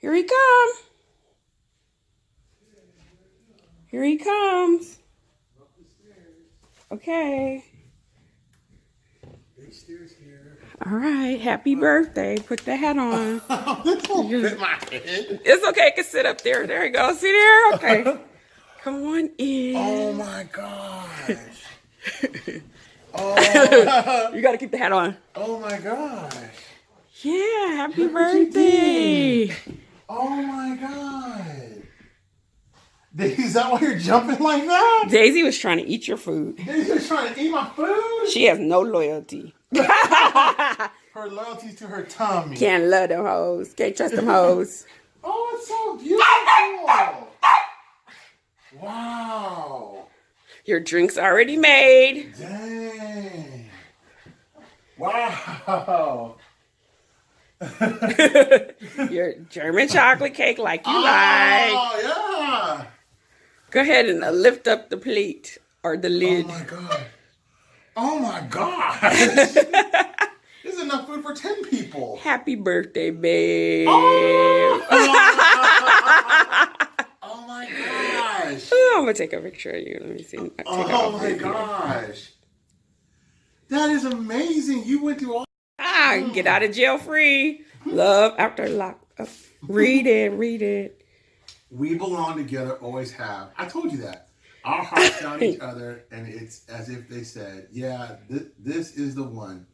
Here he comes. Here he comes. Okay. Big stairs here. All right. Happy birthday. Put the hat on. This won't fit my head. It's okay. It can sit up there. There you go. See there? Okay. Come on in. Oh my gosh. Oh. You got to keep the hat on. Oh my gosh. Yeah. Happy birthday. Oh my god. Is that why you're jumping like that? Daisy was trying to eat your food. Daisy was trying to eat my food? She has no loyalty. Her loyalty's to her tummy. Can't love them hoes. Can't trust them hoes. Oh, it's so beautiful. Wow. Your drink's already made. Dang. Wow. Your German chocolate cake like you like. Oh, yeah. Go ahead and lift up the plate or the lid. Oh, my God. Oh, my God. There's enough food for 10 people. Happy birthday, babe. Oh, oh my gosh. Oh, I'm going to take a picture of you. Let me see. Oh, my gosh. That is amazing. You went through all... Get out of jail free. Love after lock up. Read it. Read it. We belong together, always have. I told you that. Our hearts found each other, and it's as if they said, yeah, this is the one,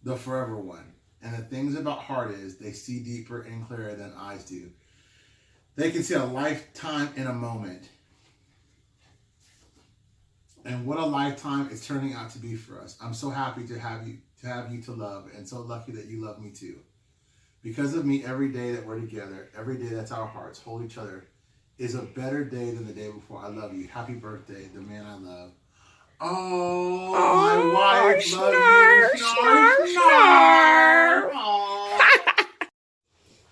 the forever one. And the things about heart is they see deeper and clearer than eyes do. They can see a lifetime in a moment. And what a lifetime it's turning out to be for us. I'm so happy to have you to love, and so lucky that you love me too. Because of me, every day that we're together, every day that's our hearts hold each other, is a better day than the day before. I love you. Happy birthday, the man I love. Oh, my wife loves you. Snarr.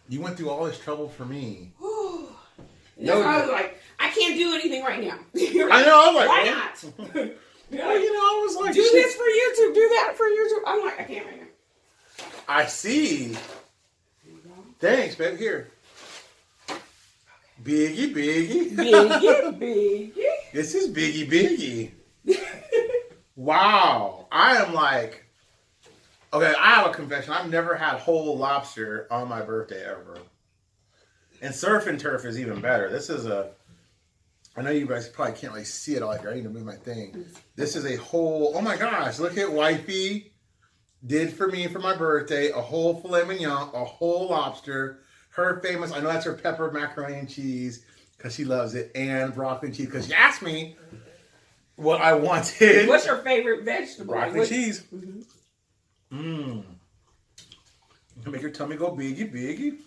You went through all this trouble for me. No, I was like, I can't do anything right now. I know. I was like, why not? Well, I was like, do this for YouTube, do that for YouTube. I'm like, I can't right now. I see. Thanks, babe. Here. Biggie, biggie. Biggie, biggie. This is biggie, biggie. Wow. I am like, okay, I have a confession. I've never had whole lobster on my birthday ever. And surf and turf is even better. This is I know you guys probably can't really see it all. Like, I need to move my thing. This is a whole, oh my gosh, look at wifey did for me for my birthday. A whole filet mignon, a whole lobster. Her famous, I know that's her pepper macaroni and cheese because she loves it. And broccoli and cheese because she asked me what I wanted. What's your favorite vegetable? Broccoli and cheese. Mmm. Make your tummy go biggie, biggie.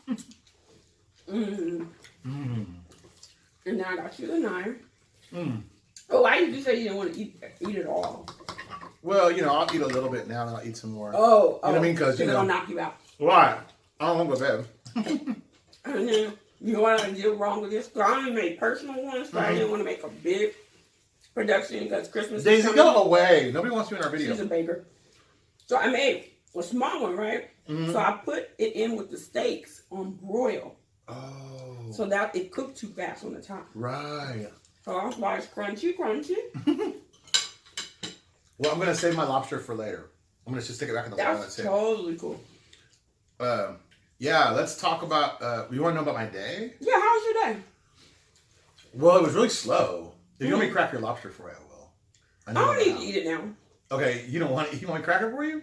And now I got you the knife. Oh, I used to say you didn't want to eat it all. Well, I'll eat a little bit now and I'll eat some more. Oh. You know what I mean? Because, it'll knock you out. Why? I don't want to go to bed. And then, you know what I did wrong with this? I only made personal ones, so I didn't want to make a big production because Christmas Daisy, is go away. Nobody wants you in our video. She's a baker. So I made a small one, right? So I put it in with the steaks on broil. Oh. So that it cooked too fast on the top. Right. So that's why it's crunchy. Well, I'm going to save my lobster for later. I'm going to just stick it back in the water. That's totally cool. Yeah, let's talk about, you want to know about my day? Yeah, how was your day? Well, it was really slow. If you want me to crack your lobster for you, I will. I don't need to eat it now. Okay, you don't want to, you want me to crack it for you?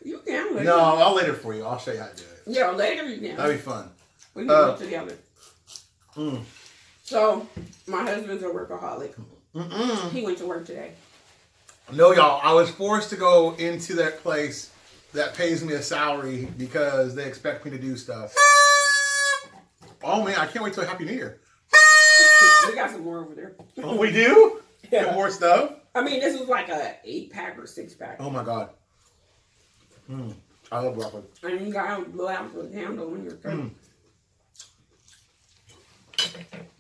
You can later. No, I'll later for you. I'll show you how to do it. Yeah, later you can. That'd be fun. We can do it together. So, my husband's a workaholic. He went to work today. No, y'all. I was forced to go into that place that pays me a salary because they expect me to do stuff. Oh, man. I can't wait till Happy New Year. We got some more over there. Oh, we do? Yeah. Get more stuff? I mean, this is like a 8-pack or 6-pack. Oh, my God. I love broccoli. And you got to blow out the candle when you're done.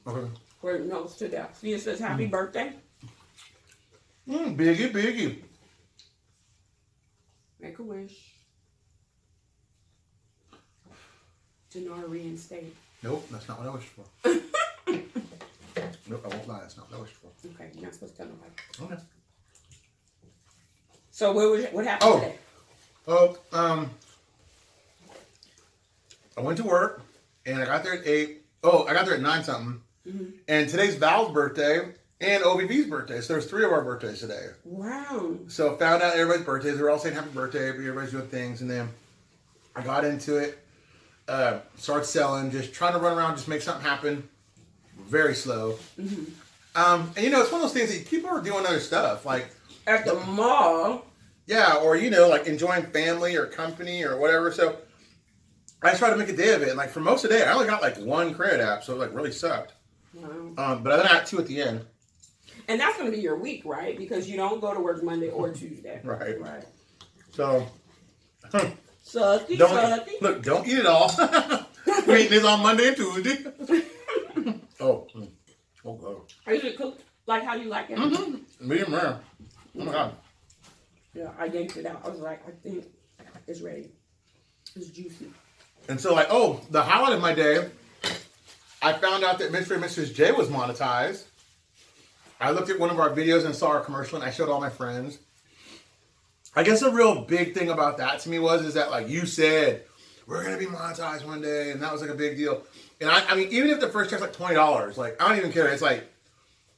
Okay. Where it knows to death. See, it says happy birthday. Biggie, biggie. Make a wish. Janara reinstate. Nope, that's not what I wished for. Nope, I won't lie. That's not what I wished for. Okay, you're not supposed to tell nobody. Okay. So what happened today? I went to work and I got there at 8. Oh, I got there at 9 something. Mm-hmm. And today's Val's birthday and OBV's birthday. So there's 3 of our birthdays today. Wow. So found out everybody's birthdays. They were all saying happy birthday. Everybody's doing things. And then I got into it. Started selling. Just trying to run around. Just make something happen. Very slow. Mm-hmm. And you know, it's one of those things that people are doing other stuff. Like at the mall. Yeah, or you know, like enjoying family or company or whatever. So I just tried to make a day of it. And like for most of the day, I only got like 1 credit app, so it like really sucked. Wow. But then I got 2 at the end. And that's going to be your week, right? Because you don't go to work Monday or Tuesday. Right. So. Sucky. Look, don't eat it all. We're eating this on Monday and Tuesday. Oh God. Is it cooked like how you like it? Mm-hmm. Medium rare. Oh my God. Yeah, I yanked it out. I was like, I think it's ready. It's juicy. And so, like, the highlight of my day, I found out that Mr. and Mrs. J was monetized. I looked at one of our videos and saw our commercial, and I showed all my friends. I guess a real big thing about that to me is that, like, you said, we're going to be monetized one day, and that was, like, a big deal. And, I mean, even if the first check's, like, $20, like, I don't even care. It's, like,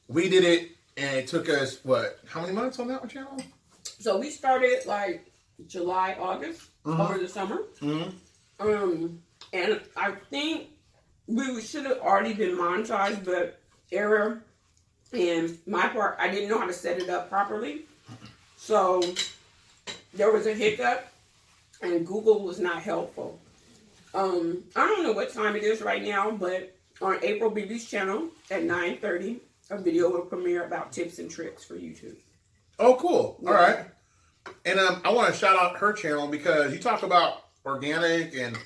we did it, and it took us, how many months on that one channel? So we started, like, July, August, over the summer. Mm-hmm. And I think we should have already been monetized, but error in my part, I didn't know how to set it up properly. So there was a hiccup, and Google was not helpful. I don't know what time it is right now, but on April Bebee's channel at 9:30, a video will premiere about tips and tricks for YouTube. Oh, cool. Yeah. All right. And I want to shout out her channel because you talk about organic and,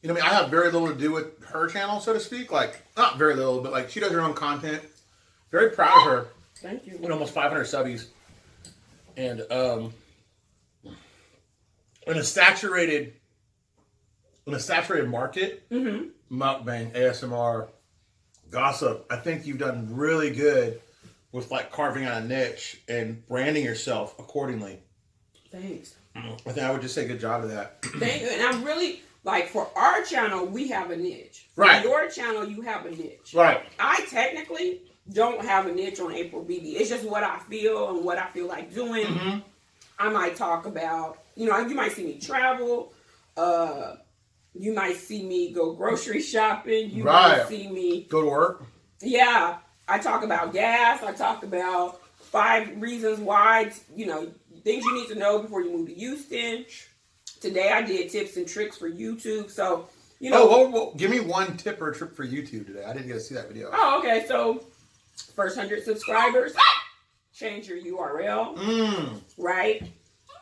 you know, I mean, I have very little to do with her channel, so to speak. Like, not very little, but like she does her own content. Very proud of her. Thank you. With almost 500 subbies. And in a saturated market, mukbang, ASMR, gossip, I think you've done really good with like carving out a niche and branding yourself accordingly. Thanks. I think I would just say good job of that. Thank you. And I'm really, like, for our channel, we have a niche. Right. For your channel, you have a niche. Right. I technically don't have a niche on April Bebee. It's just what I feel and what I feel like doing. Mm-hmm. I might talk about, you know, you might see me travel. You might see me go grocery shopping. You might see me go to work. Yeah. I talk about gas. I talk about 5 reasons why, you know, things you need to know before you move to Houston. Today I did tips and tricks for YouTube. So, you know. Well, give me one tip or trick for YouTube today. I didn't get to see that video. Oh, okay. So, first 100 subscribers, change your URL. Right?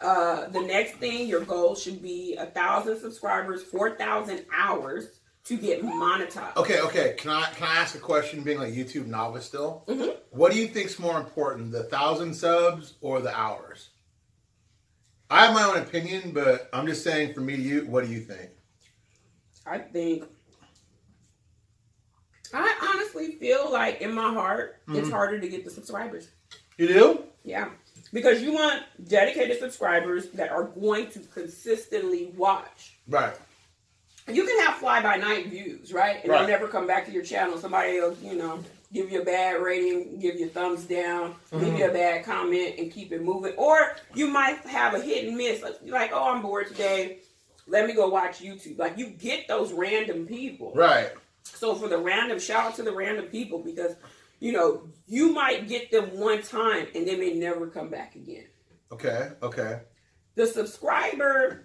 The next thing, your goal should be 1,000 subscribers, 4,000 hours to get monetized. Okay. Can I ask a question, being like YouTube novice still? Mm-hmm. What do you think's more important, the 1,000 subs or the hours? I have my own opinion, but I'm just saying, for me to you, what do you think? I honestly feel like in my heart, it's harder to get the subscribers. You do? Yeah. Because you want dedicated subscribers that are going to consistently watch. Right. You can have fly-by-night views, right? And they'll never come back to your channel. Somebody will, you know, give you a bad rating, give you a thumbs down, leave you a bad comment, and keep it moving. Or you might have a hit and miss. Like, oh, I'm bored today. Let me go watch YouTube. Like, you get those random people. Right. So for shout out to the random people, because, you know, you might get them one time and they may never come back again. Okay. The subscriber,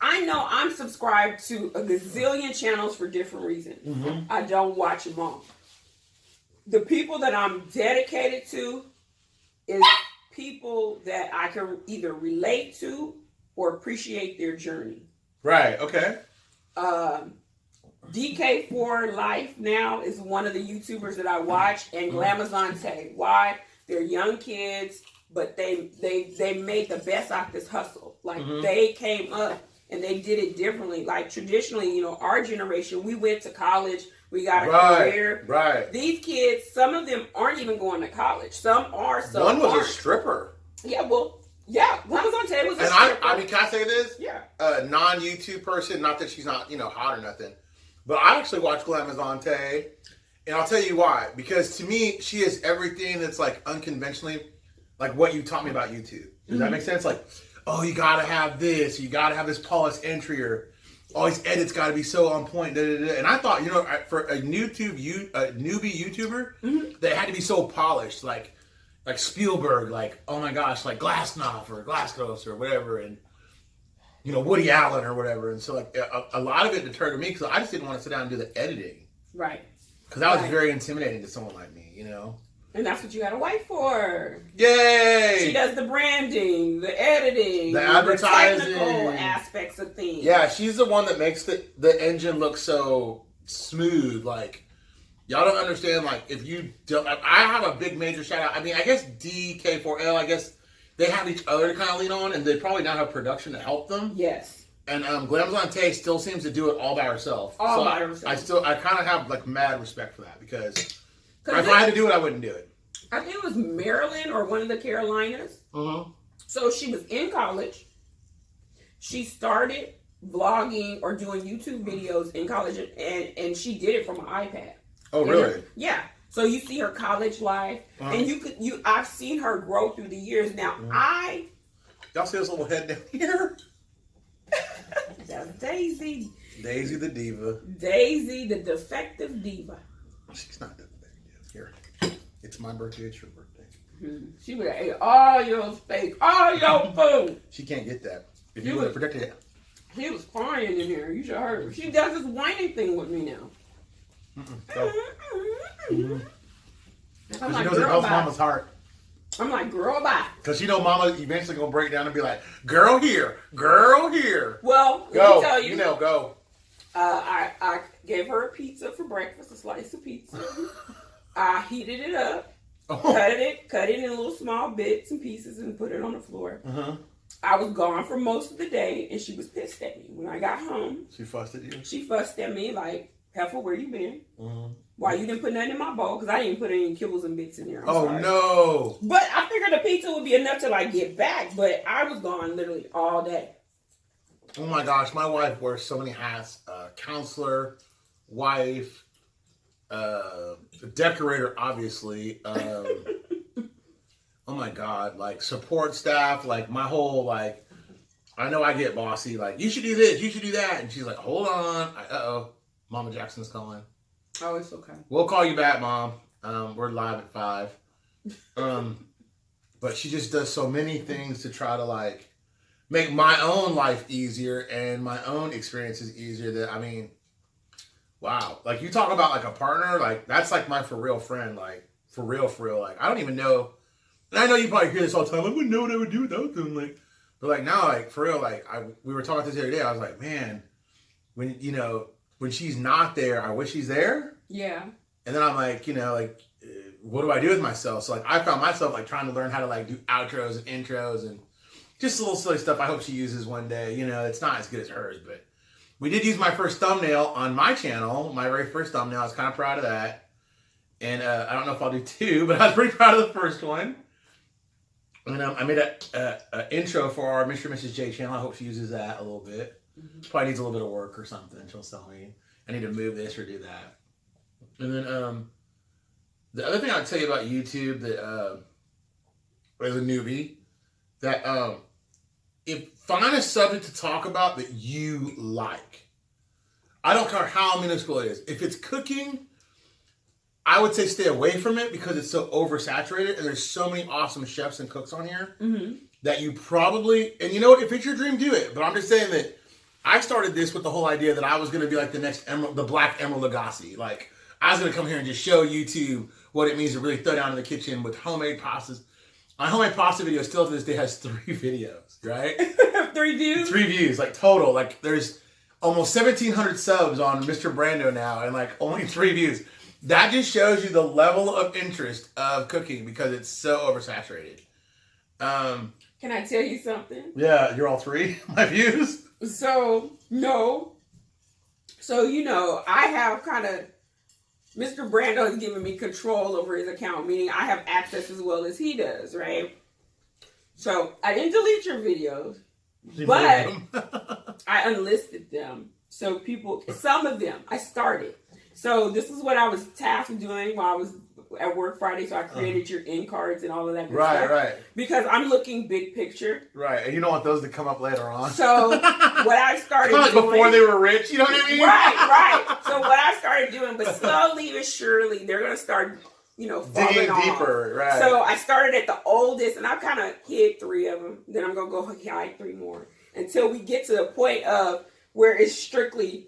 I know I'm subscribed to a gazillion channels for different reasons. Mm-hmm. I don't watch them all. The people that I'm dedicated to is people that I can either relate to or appreciate their journey. Right, okay. DK4 Life now is one of the YouTubers that I watch, and Glamazante. Why? They're young kids, but they made the best out of this hustle. Like, they came up and they did it differently. Like traditionally, our generation, we went to college, we got a career. Right. These kids, some of them aren't even going to college. Some are. Some One was aren't. a stripper. Yeah, well, yeah, one was on table. And I mean, can I say this? Yeah. A non-YouTube person, not that she's not, hot or nothing, but I actually watch Glamazante, and I'll tell you why. Because to me, she is everything that's like unconventionally, like what you taught me about YouTube. Does that make sense? Like, oh, you gotta have this, you gotta have this polished entry, or all these edits gotta be so on point. And I thought, for a newbie YouTuber, they had to be so polished, like Spielberg, like, oh my gosh, like Glassnoff or Glasscoast or whatever, and Woody Allen or whatever. And so like a lot of it deterred me because I just didn't want to sit down and do the editing. Right. Because that was very intimidating to someone like me, And that's what you got a wife for. Yay! She does the branding, the editing, the advertising, the technical aspects of things. Yeah, she's the one that makes the engine look so smooth. Like, y'all don't understand. Like, if you don't, I have a big major shout out. I mean, I guess DK4L. I guess they have each other to kind of lean on, and they probably now have production to help them. Yes. And Glamazante still seems to do it all by herself. By herself. I kind of have like mad respect for that because if I had to do it, I wouldn't do it. I think it was Maryland or one of the Carolinas. So she was in college. She started vlogging or doing YouTube videos in college, and she did it from an iPad. Oh, really? Yeah. So you see her college life, and I've seen her grow through the years. Now y'all see this little head down here? That's Daisy. Daisy the diva. Daisy the defective diva. She's not defective. Here, it's my birthday. It's your birthday. She would have ate all your steak, all your food. She can't get that. If you would have predicted it. She was crying in here. You should have heard her. She does this whining thing with me now. I'm like, knows it helps mama's heart. I'm like, girl, bye. Because mama eventually going to break down and be like, girl here, girl here. Well, go. Let me tell you. Go. I gave her a pizza for breakfast, a slice of pizza. I heated it up, cut it in little small bits and pieces, and put it on the floor. I was gone for most of the day, and she was pissed at me. When I got home, she fussed at you? She fussed at me like, heifer, where you been? Why you didn't put nothing in my bowl? Because I didn't put any kibbles and bits in there. I'm sorry. No. But I figured the pizza would be enough to like get back, but I was gone literally all day. Oh my gosh, my wife wears so many hats. Counselor, wife, decorator, obviously. Oh my God, like support staff, like my whole, like, I know I get bossy, like, you should do this, you should do that. And she's like, hold on. Mama Jackson's calling. Oh, it's okay. We'll call you back, Mom. We're live at 5. But she just does so many things to try to, like, make my own life easier and my own experiences easier. That, I mean, wow. Like, you talk about, like, a partner, like, that's, like, my for real friend. Like, for real. Like, I don't even know. And I know you probably hear this all the time. I wouldn't know what I would do without them. Like, but, like, now, like, for real, like, we were talking about this the other day. I was like, man, when she's not there, I wish she's there. Yeah. And then I'm like, what do I do with myself? So, like, I found myself, like, trying to learn how to, like, do outros and intros and just a little silly stuff I hope she uses one day. It's not as good as hers, but we did use my first thumbnail on my channel. My very first thumbnail. I was kind of proud of that. And I don't know if I'll do 2, but I was pretty proud of the first one. And I made an intro for our Mr. and Mrs. J channel. I hope she uses that a little bit. Probably needs a little bit of work or something. She'll tell me I need to move this or do that. And then the other thing I'll tell you about YouTube that as a newbie, that find a subject to talk about that you like. I don't care how minuscule it is. If it's cooking, I would say stay away from it because it's so oversaturated and there's so many awesome chefs and cooks on here that you probably, and you know what, if it's your dream, do it. But I'm just saying that I started this with the whole idea that I was going to be like the next the Black Emerald Lagasse. Like, I was going to come here and just show YouTube what it means to really throw down in the kitchen with homemade pastas. My homemade pasta video still to this day has 3 videos, right? 3 views? 3 views, like total. Like, there's almost 1,700 subs on Mr. Brando now and like only 3 views. That just shows you the level of interest of cooking because it's so oversaturated. Can I tell you something? Yeah, you're all 3, my views. So, no. So, I have kind of, Mr. Brando has given me control over his account, meaning I have access as well as he does, right? So, I didn't delete your videos, but I unlisted them. So, some of them, I started. So, this is what I was tasked with doing while I was at work Friday, so I created your end cards and all of that good stuff. Right. Because I'm looking big picture. Right, and you don't want those to come up later on. So what I started doing... before they were rich, you know what I mean? Right. So what I started doing, but slowly but surely, they're going to start, falling digging off. deeper, right. So I started at the oldest, and I kind of hid 3 of them. Then I'm going to go hide 3 more. Until we get to the point of where it's strictly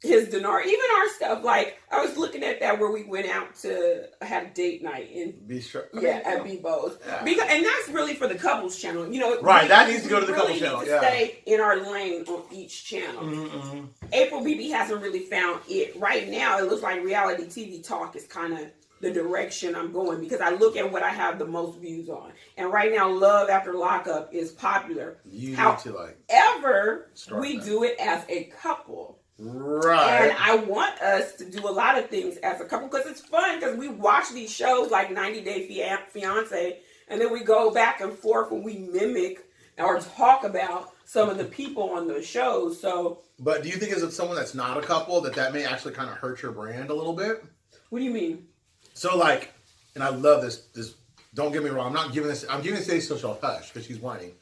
his dinar. Even our stuff, like I was looking at that where we went out to have date night and at Bebo's. Yeah. And that's really for the couples channel. Right, that needs to go to the couples channel. Stay in our lane on each channel. Mm-hmm. April Bebee hasn't really found it. Right now, it looks like reality TV talk is kind of the direction I'm going, because I look at what I have the most views on. And right now, Love After Lockup is popular. However, we do it as a couple. Right. And I want us to do a lot of things as a couple, because it's fun, because we watch these shows like 90 Day Fiance, and then we go back and forth and we mimic or talk about some of the people on those shows. So, but do you think, as it's someone that's not a couple, that may actually kind of hurt your brand a little bit? What do you mean? So, like, and I love this. Don't get me wrong. I'm giving this so she'll hush because she's whining.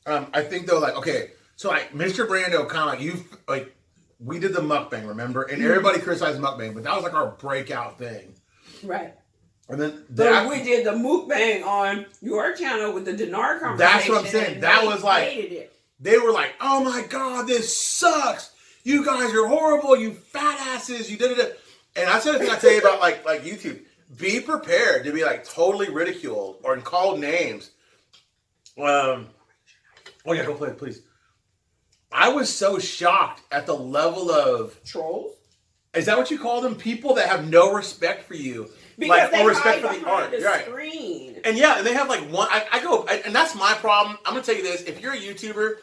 I think though, like, okay, so like Mr. Brando, kind of like we did the mukbang, remember? And everybody criticized mukbang, but that was like our breakout thing. Right. And then we did the mukbang on your channel with the dinar conversation. That's what I'm saying. That was like, they were like, oh my God, this sucks. You guys are horrible. You fat asses. You did it. And that's the other thing I tell you about like YouTube. Be prepared to be like totally ridiculed or called names. Oh yeah, go play it, please. I was so shocked at the level of trolls. Is that what you call them? People that have no respect for you, because no respect for the art. The screen. And yeah, and they have like one. And that's my problem. I'm gonna tell you this: if you're a YouTuber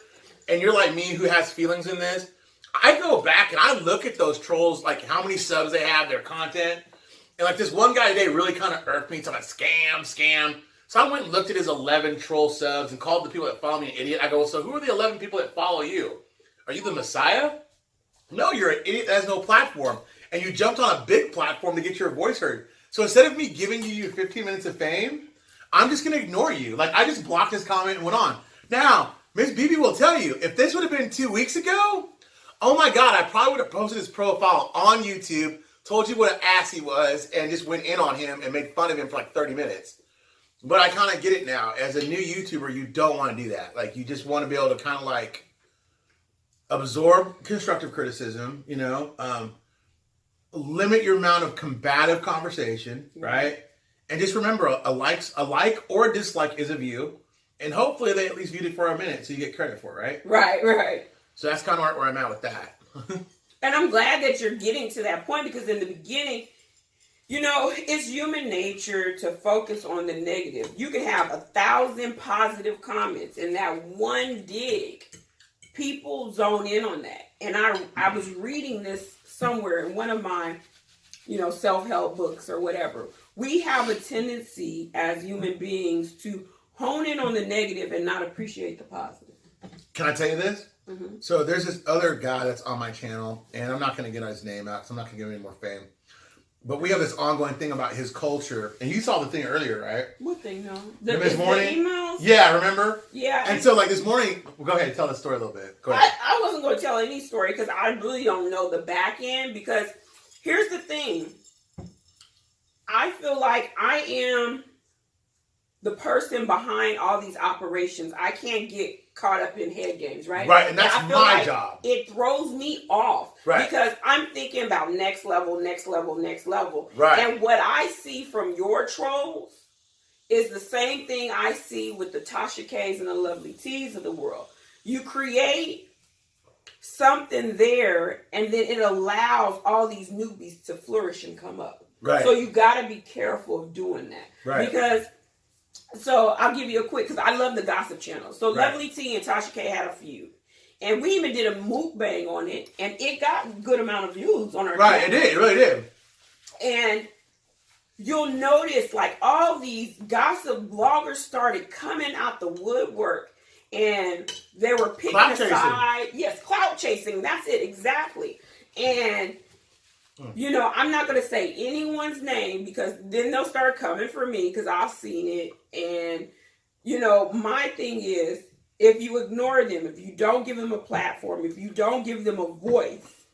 and you're like me, who has feelings in this, I go back and I look at those trolls, like how many subs they have, their content. And like this one guy today really kind of irked me, talking about scam. So I went and looked at his 11 troll subs and called the people that follow me an idiot. I go, so who are the 11 people that follow you? Are you the Messiah? No, you're an idiot that has no platform. And you jumped on a big platform to get your voice heard. So instead of me giving you your 15 minutes of fame, I'm just going to ignore you. Like, I just blocked his comment and went on. Now, Miss Bebee will tell you, if this would have been 2 weeks ago, oh my God, I probably would have posted his profile on YouTube, told you what an ass he was, and just went in on him and made fun of him for like 30 minutes. But I kind of get it now. As a new YouTuber, you don't want to do that. Like, you just want to be able to kind of like absorb constructive criticism, limit your amount of combative conversation, right? And just remember, a like or a dislike is a view, and hopefully they at least viewed it for a minute, so you get credit for it, right? Right. So that's kind of where I'm at with that. And I'm glad that you're getting to that point, because in the beginning, it's human nature to focus on the negative. You can have 1,000 positive comments, and that one dig, people zone in on that. And I was reading this somewhere in one of my, self-help books or whatever. We have a tendency as human beings to hone in on the negative and not appreciate the positive. Can I tell you this? Mm-hmm. So there's this other guy that's on my channel, and I'm not going to get his name out because I'm not going to give him any more fame. But we have this ongoing thing about his culture. And you saw the thing earlier, right? What thing, no? This morning? The emails? Yeah, remember? Yeah. And so, like, this morning... Well, go ahead, tell the story a little bit. Go ahead. I wasn't going to tell any story because I really don't know the back end. Because here's the thing. I feel like I am the person behind all these operations. I can't get caught up in head games, right? Right, and that's my job. It throws me off. Right. Because I'm thinking about next level. Right. And what I see from your trolls is the same thing I see with the Tasha K's and the Lovely T's of the world. You create something there, and then it allows all these newbies to flourish and come up. Right. So you got to be careful of doing that. Right. So I'll give you a quick, because I love the gossip channel. So right. Lovely T and Tasha K had a feud. And we even did a mukbang on it, and it got a good amount of views on our Right, channel. it did. It really did. And you'll notice, like, all these gossip bloggers started coming out the woodwork, and they were picking Clout a side. chasing. Yes, clout chasing. That's it, exactly. And you know, I'm not going to say anyone's name because then they'll start coming for me because I've seen it. And, you know, my thing is, if you ignore them, if you don't give them a platform, if you don't give them a voice,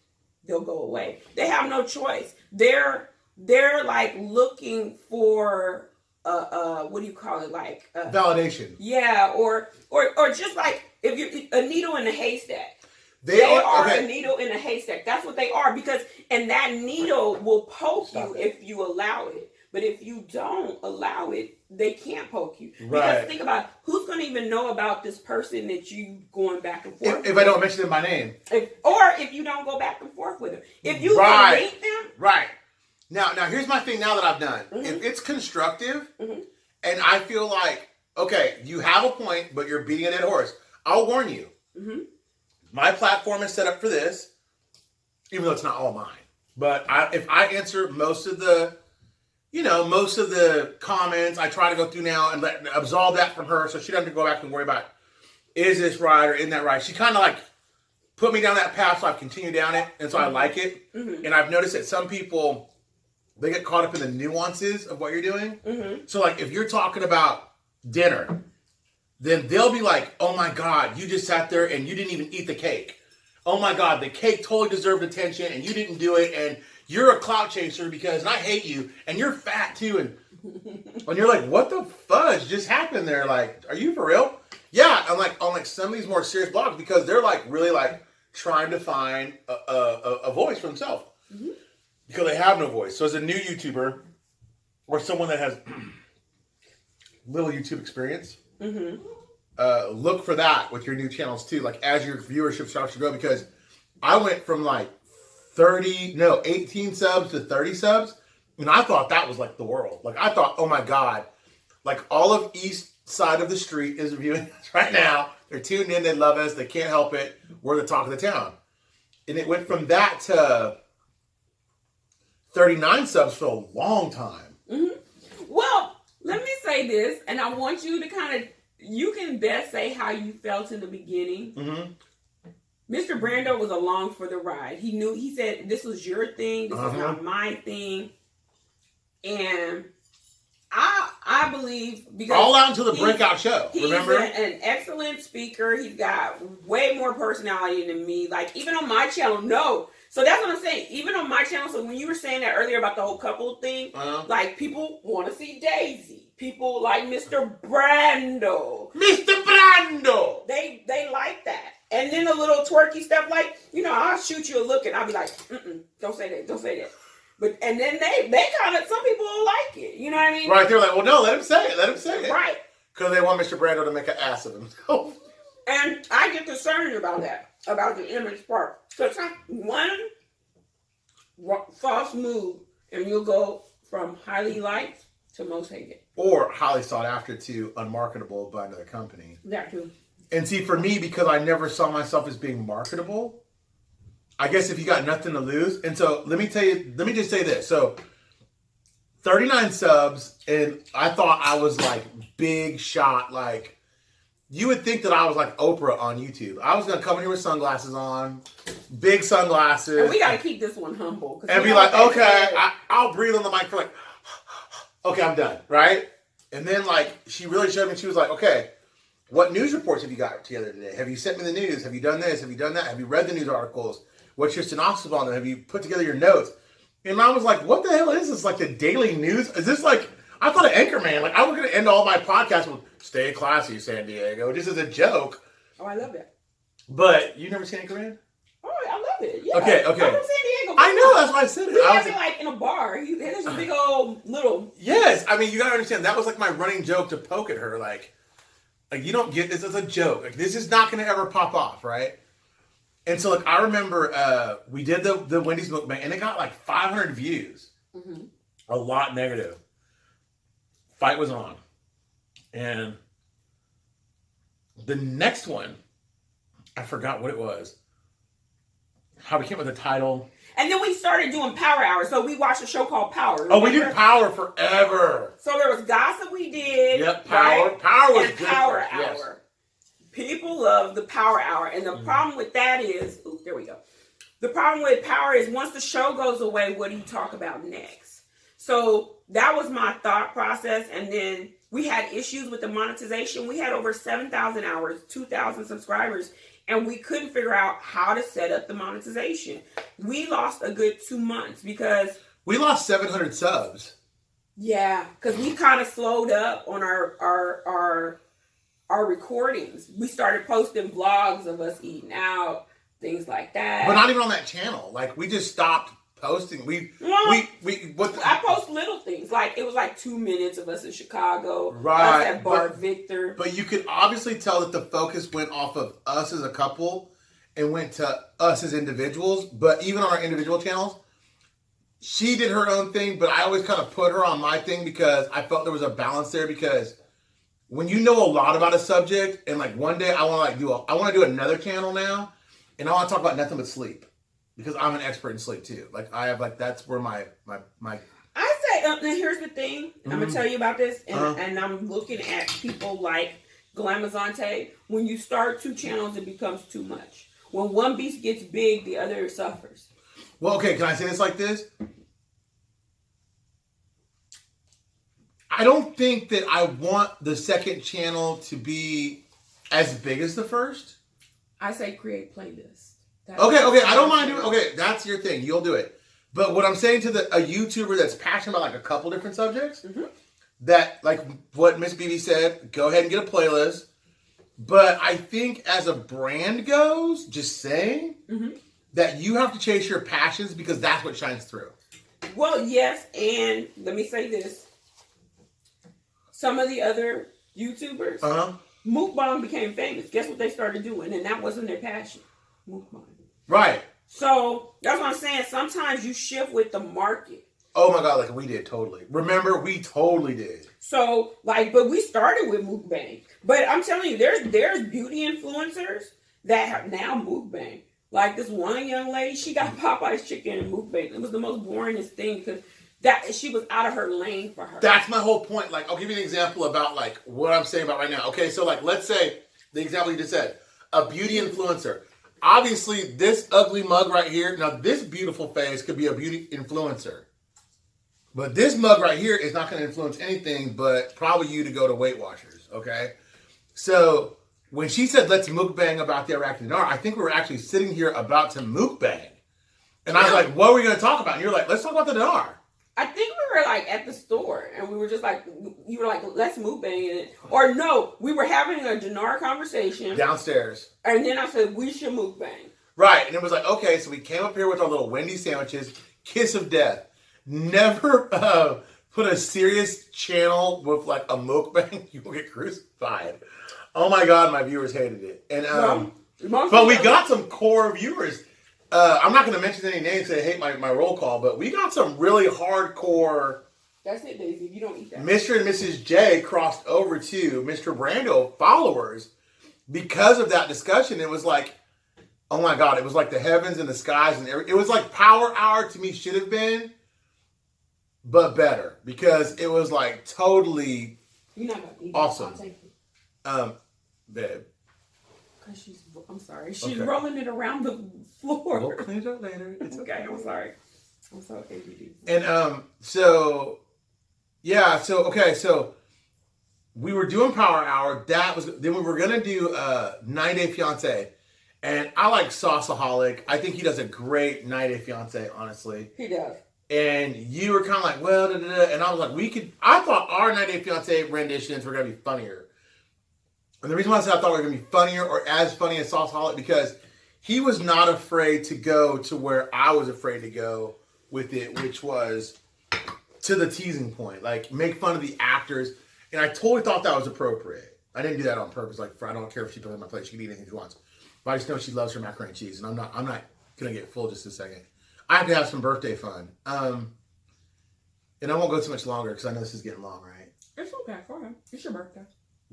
they'll go away. They have no choice. They're like looking for, what do you call it? Like Validation. Yeah, or just like if you a needle in a haystack. They are a needle in a haystack. That's what they are, and that needle will poke you if you allow it. But if you don't allow it, they can't poke you. Right. Because think about who's going to even know about this person that you going back and forth. If I don't mention them by name, if you don't go back and forth with them, if you hate them, right. Now here's my thing. Now that I've done, Mm-hmm. if it's constructive, and I feel like okay, you have a point, but you're beating a dead horse, I'll warn you. Mm-hmm. My platform is set up for this, even though it's not all mine. But if I answer most of the comments, I try to go through now and absolve that from her, so she doesn't have to go back and worry about is this right or isn't that right. She kind of like put me down that path, so I've continued down it, and so I like it. Mm-hmm. And I've noticed that some people, they get caught up in the nuances of what you're doing. Mm-hmm. So like if you're talking about dinner, then they'll be like, oh my God, you just sat there and you didn't even eat the cake. Oh my God, the cake totally deserved attention and you didn't do it, and you're a clout chaser and I hate you, and you're fat too, and you're like, what the fudge just happened there? Like, are you for real? Yeah, I'm like on like some of these more serious blogs because they're like really like trying to find a voice for themselves. Mm-hmm. Because they have no voice. So as a new YouTuber or someone that has little YouTube experience, look for that with your new channels too. Like as your viewership starts to grow, because I went from like 18 subs to 30 subs, and I thought that was like the world. Like I thought, oh my God, like all of East Side of the Street is viewing us right now. They're tuned in, they love us, they can't help it. We're the talk of the town. And it went from that to 39 subs for a long time. Mm-hmm. Well, let me say this, and I want you to you can best say how you felt in the beginning. Mm-hmm. Mr. Brando was along for the ride. He said, this was your thing, this is not my thing. And I believe, because all out until the breakout show. Remember? He's an excellent speaker. He's got way more personality than me. Like, even on my channel, no. So that's what I'm saying. Even on my channel, so when you were saying that earlier about the whole couple thing, like, people want to see Daisy. People like Mr. Brando. Mr. Brando! They like that. And then the little twerky stuff, like, I'll shoot you a look and I'll be like, don't say that. But, and then they kind of, some people will like it. You know what I mean? Right, they're like, well, no, let him say it. Right. Because they want Mr. Brando to make an ass of himself. And I get concerned about that, about the image part. Because one false move, and you'll go from highly liked to most hated. Or highly sought after to unmarketable by another company. That too. And see, for me, because I never saw myself as being marketable, I guess if you got nothing to lose. And so let me just say this. So 39 subs, and I thought I was like big shot. Like, you would think that I was like Oprah on YouTube. I was going to come in here with sunglasses on, big sunglasses. And we got to keep this one humble. And be like, okay, I'll breathe on the mic for like, okay, I'm done, right? And then like, she really showed me, she was like, okay, what news reports have you got together today? Have you sent me the news? Have you done this? Have you done that? Have you read the news articles? What's your synopsis on them? Have you put together your notes? And I was like, what the hell is this? Like the daily news? Is this like, I thought of Anchorman. Like I was going to end all my podcasts with stay classy, San Diego, just as a joke. Oh, I love that. But you never seen Anchorman? Oh, I love it. Yeah. Okay. I'm from San Diego. I know, that's why I said it. We I have was it like in a bar. There's a big old little. Yes. I mean, you got to understand, that was like my running joke to poke at her. Like you don't get this as a joke. Like this is not going to ever pop off, right? And so, like, I remember we did the Wendy's Mukbang, and it got like 500 views. Mm-hmm. A lot negative. Fight was on. And the next one, I forgot what it was. How we came up with the title. And then we started doing Power Hour. So we watched a show called Power. Remember? Oh, we did Power forever. So there was Gossip we did. Yep, Power. Right? Power was and good. Power Hour. Yes. People love the Power Hour. And the problem with that is, there we go. The problem with Power is once the show goes away, what do you talk about next? So that was my thought process. And then we had issues with the monetization. We had over 7,000 hours, 2,000 subscribers, and we couldn't figure out how to set up the monetization. We lost a good 2 months because... We lost 700 subs. Yeah, because we kind of slowed up on our recordings. We started posting vlogs of us eating out, things like that. But not even on that channel. Like, we just stopped posting. I post little things. Like, it was like 2 minutes of us in Chicago. Right. Us at Bar Victor. But you could obviously tell that the focus went off of us as a couple and went to us as individuals. But even on our individual channels, she did her own thing, but I always kind of put her on my thing because I felt there was a balance there. Because when you know a lot about a subject, and like one day I want to do another channel now, and I want to talk about nothing but sleep. Because I'm an expert in sleep too. Like I have that's where my. I say, now here's the thing. I'm gonna tell you about this, and I'm looking at people like Glamazante. When you start 2 channels, it becomes too much. When one beast gets big, the other suffers. Well, okay, can I say this like this? I don't think that I want the second channel to be as big as the first. I say create playlists. Okay, I don't mind doing. Okay, that's your thing. You'll do it. But what I'm saying to a YouTuber that's passionate about like a couple different subjects, that like what Miss Bebee said, go ahead and get a playlist. But I think as a brand goes, just saying that you have to chase your passions because that's what shines through. Well, yes, and let me say this: some of the other YouTubers, Mukbang became famous. Guess what they started doing, and that wasn't their passion. Mukbang. Right. So that's what I'm saying. Sometimes you shift with the market. Oh my God, like we did totally. Remember, we totally did. So but we started with mukbang. But I'm telling you, there's beauty influencers that have now mukbang. Like this one young lady, she got Popeye's chicken and mukbang. It was the most boringest thing because she was out of her lane for her. That's my whole point. Like, I'll give you an example about like what I'm saying about right now. Okay, so like let's say the example you just said, a beauty influencer. Obviously, this ugly mug right here, now this beautiful face could be a beauty influencer. But this mug right here is not going to influence anything but probably you to go to Weight Watchers, okay? So, when she said, let's mukbang about the Iraqi dinar, I think we were actually sitting here about to mukbang. And I was like, what are we going to talk about? And you're like, let's talk about the dinar. I think we were like at the store and we were just like, you were like, let's mukbang. Or no, we were having a dinar conversation. Downstairs. And then I said, we should mukbang. Right. And it was like, okay, so we came up here with our little Wendy's sandwiches, kiss of death. Never put a serious channel with like a mukbang. You will get crucified. Oh my God, my viewers hated it. And but we got some core viewers. I'm not going to mention any names because I hate my roll call, but we got some really hardcore. That's it, Daisy. You don't eat that. Mr. and Mrs. J crossed over to Mr. Brando followers because of that discussion. It was like, oh my God, it was like the heavens and the skies. And it was like Power Hour to me should have been, but better because it was like totally awesome. Babe. I'm sorry. She's rolling it around the floor. We'll clean it up later. It's okay. I'm sorry. I'm so ADD. And so we were doing Power Hour. Then we were gonna do 90 Day Fiance, and I like Sauceaholic. I think he does a great 90 Day Fiance. Honestly, he does. And you were kind of like, well, da, da, da. And I was like, I thought our 90 Day Fiance renditions were gonna be funnier. And the reason why I said I thought we were going to be funnier or as funny as Sauceaholic, because he was not afraid to go to where I was afraid to go with it, which was to the teasing point. Like, make fun of the actors. And I totally thought that was appropriate. I didn't do that on purpose. Like, I don't care if she puts on my plate. She can eat anything she wants. But I just know she loves her macaroni and cheese. And I'm not going to get full just a second. I have to have some birthday fun. And I won't go too much longer because I know this is getting long, right? It's okay. Go ahead. It's your birthday.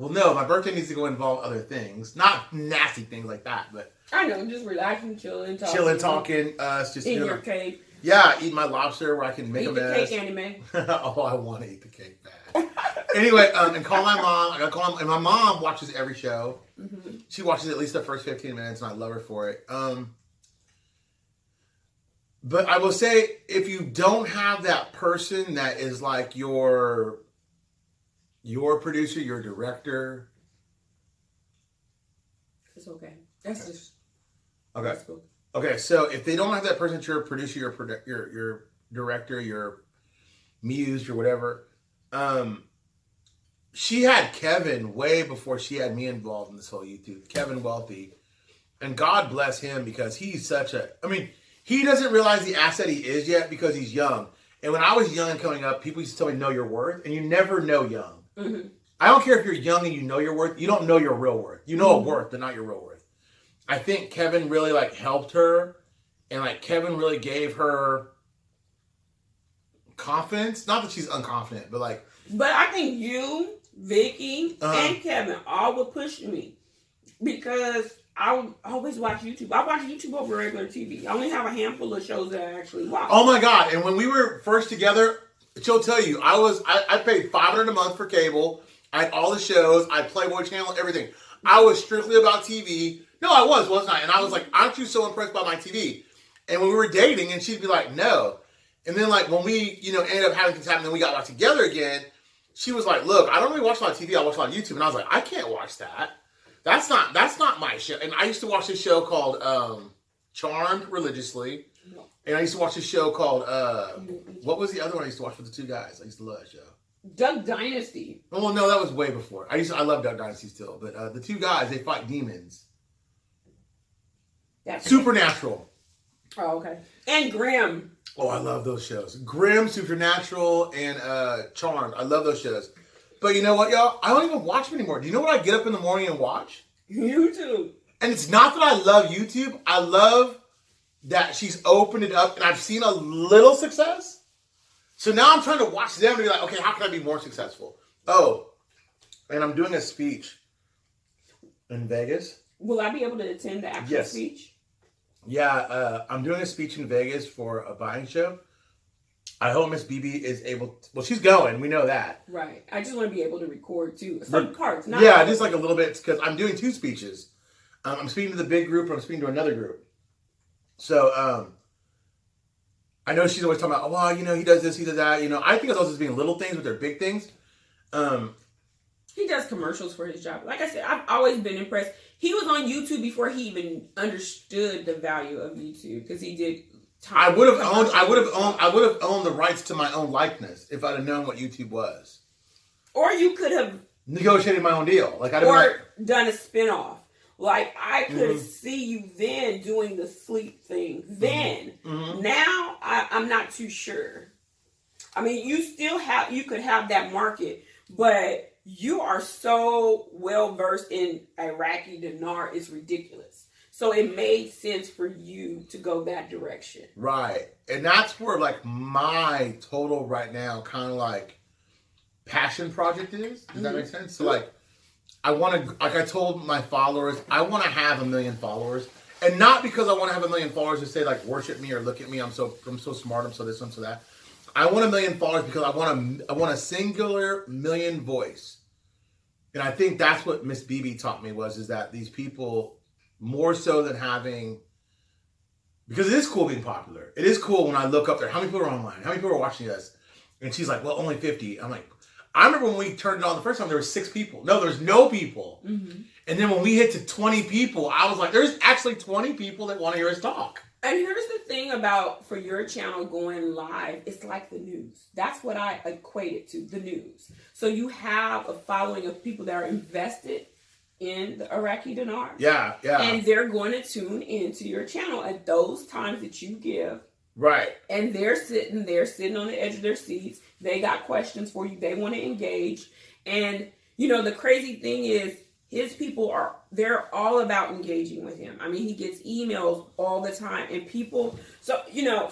Well, no, my birthday needs to go involve other things. Not nasty things like that, but... I know, just relaxing, chilling, talking. Chilling, talking, just... In your cake. Yeah, eat my lobster where I can make a mess. Eat the cake, anime. Oh, I want to eat the cake bad. Anyway, and call my mom. I got to call and my mom watches every show. Mm-hmm. She watches at least the first 15 minutes, and I love her for it. But I will say, if you don't have that person that is like your producer, your director... It's okay. That's just... Okay. That's cool. Okay, so if they don't have that person, your producer, your director, your muse, or whatever, she had Kevin way before she had me involved in this whole YouTube. Kevin Wealthy, and God bless him because he's such a. I mean, he doesn't realize the asset he is yet because he's young. And when I was young and coming up, people used to tell me know your worth, and you never know young. Mm-hmm. I don't care if you're young and you know your worth. You don't know your real worth. You know a worth, but not your real worth. I think Kevin really like helped her, and like Kevin really gave her confidence. Not that she's unconfident, but like. But I think you, Vicky, and Kevin all would push me because I always watch YouTube. I watch YouTube over regular TV. I only have a handful of shows that I actually watch. Oh my God! And when we were first together, she'll tell you I paid $500 a month for cable. I had all the shows. I had Playboy Channel, everything. I was strictly about TV. No, I wasn't I? And I was like, aren't you so impressed by my TV? And when we were dating, and she'd be like, no. And then like when we, ended up having things happen, and we got back together again, she was like, look, I don't really watch a lot of TV. I watch a lot of YouTube. And I was like, I can't watch that. That's not my show. And I used to watch this show called Charmed religiously. And I used to watch this show called, what was the other one I used to watch with the two guys? I used to love that show. Duck Dynasty. Oh, well, no, that was way before. I love Duck Dynasty still. But the two guys, they fight demons. That's Supernatural. Oh, okay. And Grimm. Oh, I love those shows. Grimm, Supernatural, and Charmed. I love those shows. But you know what, y'all? I don't even watch them anymore. Do you know what I get up in the morning and watch? YouTube. And it's not that I love YouTube. I love that she's opened it up, and I've seen a little success. So now I'm trying to watch them and be like, okay, how can I be more successful? Oh, and I'm doing a speech in Vegas. Will I be able to attend the actual speech? Yeah, I'm doing a speech in Vegas for a buying show. I hope Miss Bebee is able to, well, she's going. We know that. Right. I just want to be able to record, too. Some parts. Not yeah, just like a little bit, because I'm doing two speeches. I'm speaking to the big group, and I'm speaking to another group. So, I know she's always talking about, oh, well, he does this, he does that. I think of those as being little things, but they're big things. He does commercials for his job. Like I said, I've always been impressed. He was on YouTube before he even understood the value of YouTube because he did. I would have owned the rights to my own likeness if I'd have known what YouTube was. Or you could have negotiated my own deal. Like I'd have done a spinoff. Like I could see you then doing the sleep thing. Then now I'm not too sure. I mean, you could have that market, but you are so well versed in Iraqi dinar, it's ridiculous. So it made sense for you to go that direction. Right. And that's where like my total right now kind of like passion project is. Does that make sense? So like I want to, like I told my followers, I want to have 1 million followers. And not because I want to have 1 million followers to say like worship me or look at me, I'm so smart, I'm so this, I'm so that. I want 1 million followers because I want a singular million voice. And I think that's what Miss Bebee taught me is that these people, more so than having, because it is cool being popular. It is cool when I look up there, how many people are online? How many people are watching us? And she's like, well, only 50. I'm like, I remember when we turned it on the first time, there were 6 people. No, there's no people. Mm-hmm. And then when we hit to 20 people, I was like, there's actually 20 people that want to hear us talk. And here's the thing about, for your channel going live, it's like the news. That's what I equate it to, the news. So you have a following of people that are invested in the Iraqi dinar. Yeah, yeah. And they're going to tune into your channel at those times that you give. Right. And they're sitting on the edge of their seats. They got questions for you. They want to engage. And, the crazy thing is, his people they're all about engaging with him. I mean, he gets emails all the time. And people,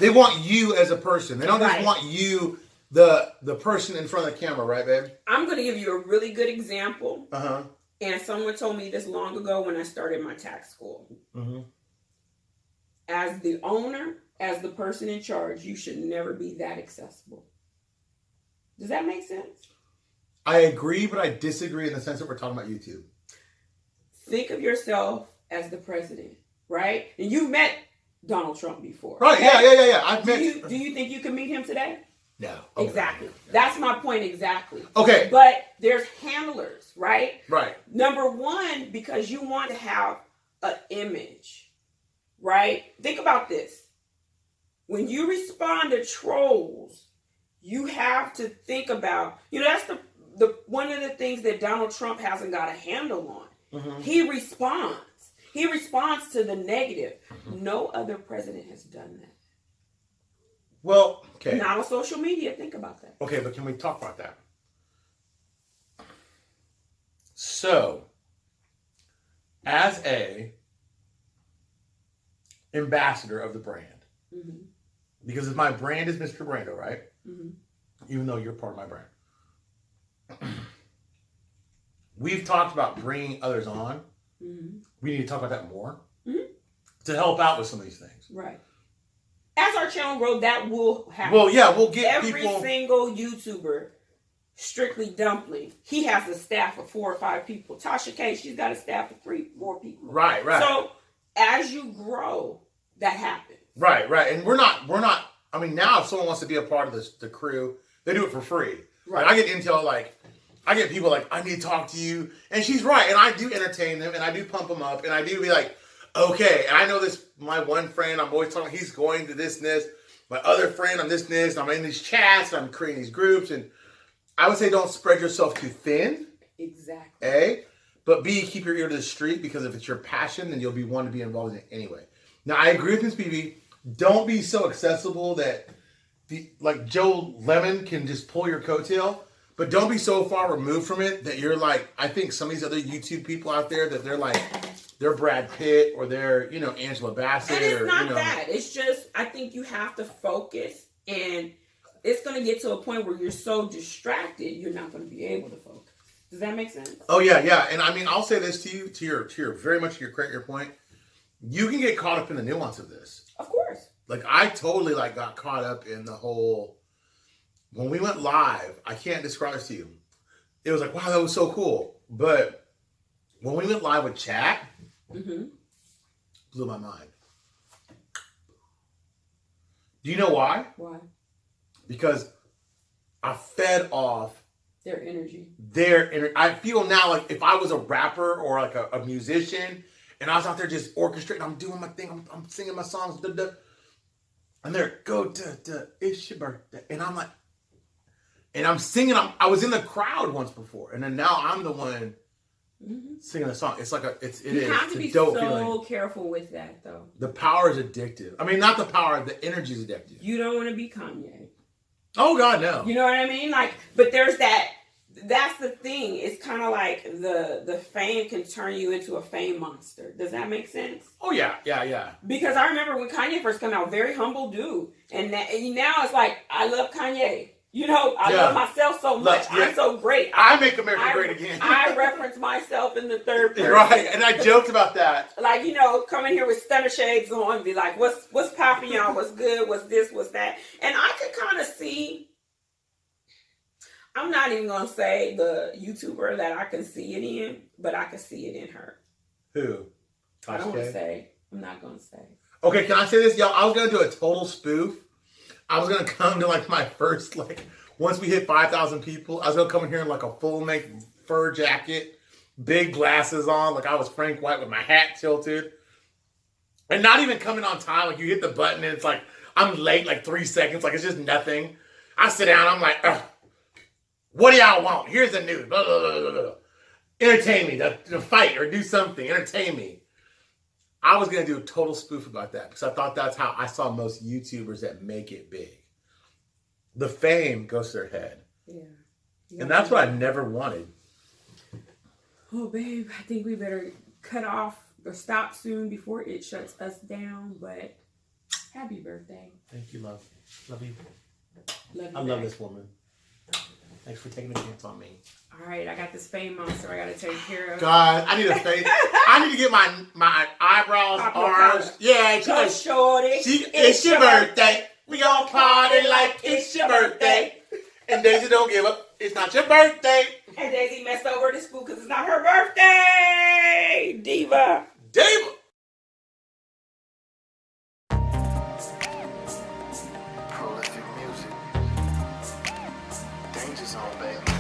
they want you as a person. They don't just want you the person in front of the camera, right, babe? I'm going to give you a really good example. Uh-huh. And someone told me this long ago when I started my tax school. Mm-hmm. As the owner, as the person in charge, you should never be that accessible. Does that make sense? I agree, but I disagree in the sense that we're talking about YouTube. Think of yourself as the president, right? And you've met Donald Trump before. Right, okay? yeah. I've met... Do you think you can meet him today? No. Okay. Exactly. That's my point exactly. Okay. But there's handlers, right? Right. Number one, because you want to have an image, right? Think about this. When you respond to trolls, you have to think about, that's the one of the things that Donald Trump hasn't got a handle on. Mm-hmm. He responds. He responds to the negative. Mm-hmm. No other president has done that. Well, okay. Not on social media. Think about that. Okay, but can we talk about that? So, as a ambassador of the brand, mm-hmm. because if my brand is Mr. Brando, right? Mm-hmm. Even though you're part of my brand. We've talked about bringing others on. Mm-hmm. We need to talk about that more to help out with some of these things. Right. As our channel grows, that will happen. Well, yeah, we'll get every single YouTuber, Strictly Dumpling, he has a staff of 4 or 5 people. Tasha K, she's got a staff of 3, 4 people. Right. So as you grow, that happens. Right. And we're not. I mean, now if someone wants to be a part of the crew, they do it for free. Right. Like, I get intel I get people like, I need to talk to you. And she's right. And I do entertain them. And I do pump them up. And I do be like, okay. And I know this, my one friend, I'm always talking, he's going to this and this. My other friend, I'm this and this. And I'm in these chats. And I'm creating these groups. And I would say don't spread yourself too thin. Exactly. A. But B, keep your ear to the street. Because if it's your passion, then you'll be one to be involved in it anyway. Now, I agree with Ms. Bebee. Don't be so accessible that like Joe Lemon can just pull your coattail. But don't be so far removed from it that you're like, I think some of these other YouTube people out there that they're like, they're Brad Pitt or they're, Angela Bassett. And it's or, not that. It's just, I think you have to focus, and it's going to get to a point where you're so distracted, you're not going to be able to focus. Does that make sense? Oh, yeah. And I mean, I'll say this to you, to your very much your point. You can get caught up in the nuance of this. Of course. Like, I totally got caught up in the whole... When we went live, I can't describe this to you. It was like, wow, that was so cool. But when we went live with chat, blew my mind. Do you know why? Why? Because I fed off their energy. I feel now like if I was a rapper or like a musician and I was out there just orchestrating, I'm doing my thing, I'm singing my songs, and they're it's your birthday. And I'm like, and I'm singing. I was in the crowd once before, and then now I'm the one singing the song. It's like you have to be so careful with that, though. The power is addictive. I mean, not the power. The energy is addictive. You don't want to be Kanye. Oh God, no. You know what I mean? But there's that. That's the thing. It's kind of like the fame can turn you into a fame monster. Does that make sense? Oh yeah. Because I remember when Kanye first came out, very humble dude, and now it's like I love Kanye. I love myself so much. I'm so great. I make America great again. I reference myself in the third person. Right, and I joked about that. Coming here with stunner shades on, be like, what's popping, y'all? What's good? What's this? What's that? And I could kind of see, I'm not even going to say the YouTuber that I can see it in, but I can see it in her. Who? I don't want to say. I'm not going to say. Okay, can I say this, y'all? I was going to do a total spoof. I was going to come to my first, once we hit 5,000 people, I was going to come in here in a full length fur jacket, big glasses on, I was Frank White with my hat tilted. And not even coming on time, you hit the button and it's I'm late 3 seconds, it's just nothing. I sit down, I'm like, ugh, what do y'all want? Here's the news, blah, blah, blah, blah, blah. Entertain me, to fight or do something, entertain me. I was going to do a total spoof about that because I thought that's how I saw most YouTubers that make it big. The fame goes to their head. Yeah. And that's what I never wanted. Oh, babe, I think we better cut off or stop soon before it shuts us down. But happy birthday. Thank you, love. Love you. I love this woman. Thanks for taking a chance on me. All right, I got this fame monster I got to take care of. God, I need a face. I need to get my eyebrows, arms. Yeah, Cause shorty, it's your birthday. We gon' party like it's your birthday. And Daisy don't give up. It's not your birthday. And Daisy messed over this food because it's not her birthday. Diva. Diva. Prolific music. Danger zone, baby.